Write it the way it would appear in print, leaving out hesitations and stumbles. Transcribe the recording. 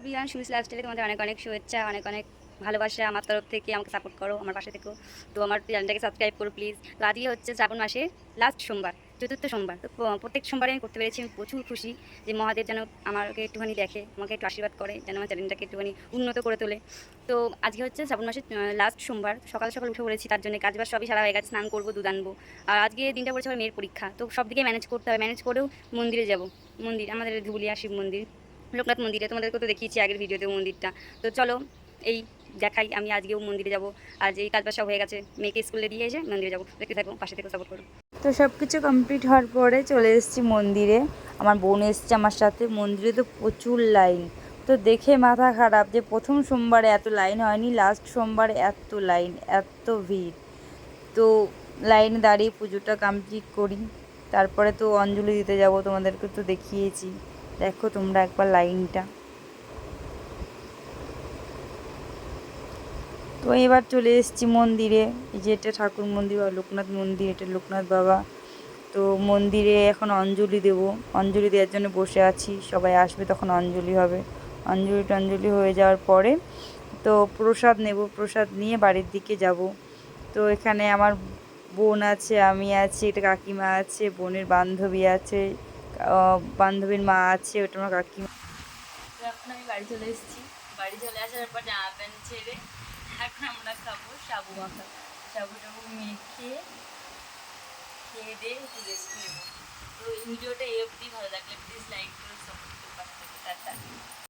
Riyan Swiss লাইফস্টাইলে তোমাদের অনেক অনেক শুভেচ্ছা, অনেক অনেক ভালোবাসা আমার তরফ থেকে। আমাকে সাপোর্ট করো, আমার পাশে থেকো। তো আমার চ্যানেলটাকে সাবস্ক্রাইব করো প্লিজ। তো আজকে হচ্ছে শ্রাবণ মাসের লাস্ট সোমবার, চতুর্থ সোমবার। তো প্রত্যেক সোমবারে আমি করতে পেরেছি, আমি প্রচুর খুশি যে মহাদেব যেন আমাকে একটুখানি দেখে, আমাকে একটু আশীর্বাদ করে, যেন আমার চ্যানেলটাকে একটুখানি উন্নত করে তোলে। তো আজকে হচ্ছে শ্রাবণ মাসের লাস্ট সোমবার, সকাল সকাল উঠে পড়েছি, তার জন্য কাজবাজ সবই সারা হয়ে গেছে, স্নান করবো, দুধ আনবো। আর আজকে দিনটা পড়েছে আমার মেয়ের পরীক্ষা, তো সব দিকে ম্যানেজ করতে হবে। ম্যানেজ করেও মন্দিরে যাব, মন্দির আমাদের ধুবুলিয়া শিব মন্দির, লোকনাথ মন্দিরে। তোমাদেরকে তো দেখিয়েছি আগের ভিডিওতে মন্দিরটা। তো চলো এই দেখাই, আমি আজকেও মন্দিরে যাব। আর এই কাজ বাজ সব হয়ে গেছে, মেয়েকে স্কুলে দিয়ে এসে মন্দিরে যাবো। দেখতে থাকবো, পাশে থেকে সাপোর্ট করো। তো সব কিছু কমপ্লিট হওয়ার পরে চলে এসেছি মন্দিরে। আমার বোন এসছে আমার সাথে। মন্দিরে তো প্রচুর লাইন, তো দেখে মাথা খারাপ যে প্রথম সোমবারে এত লাইন হয়নি, লাস্ট সোমবারে এত লাইন, এত ভিড়। তো লাইনে দাঁড়িয়ে পুজোটা কমপ্লিট করি, তারপরে তো অঞ্জলি দিতে যাব। তোমাদেরকে তো দেখিয়েছি, দেখো তোমরা একবার লাইনটা। তো এবার চলে এসেছি মন্দিরে। এই যে এটা ঠাকুর মন্দির বা লোকনাথ মন্দির, এটা লোকনাথ বাবা। তো মন্দিরে এখন অঞ্জলি দেব, অঞ্জলি দেওয়ার জন্য বসে আছি। সবাই আসবে তখন অঞ্জলি হবে। অঞ্জলি টঞ্জলি হয়ে যাওয়ার পরে তো প্রসাদ নেব, প্রসাদ নিয়ে বাড়ির দিকে যাব। তো এখানে আমার বোন আছে, আমি আছি, এটা কাকিমা আছে, বোনের বান্ধবী আছে, বান্ধবীর মা আছে, ওটা আমার কাকিমা। তো এখন আমি বাড়ি চলে এসেছি। বাড়ি চলে আসার পর জামা প্যান্ট ছেড়ে এখন আমরা খাবো সাবু মাখা। সাবু টাবু মেখে খেয়ে দিয়ে একটু রেস্ট নেবো। তো এই ভিডিওটা এই অবধি। ভালো লাগলে প্লিজ লাইক করে সাপোর্ট করতে পারতে। টাটা।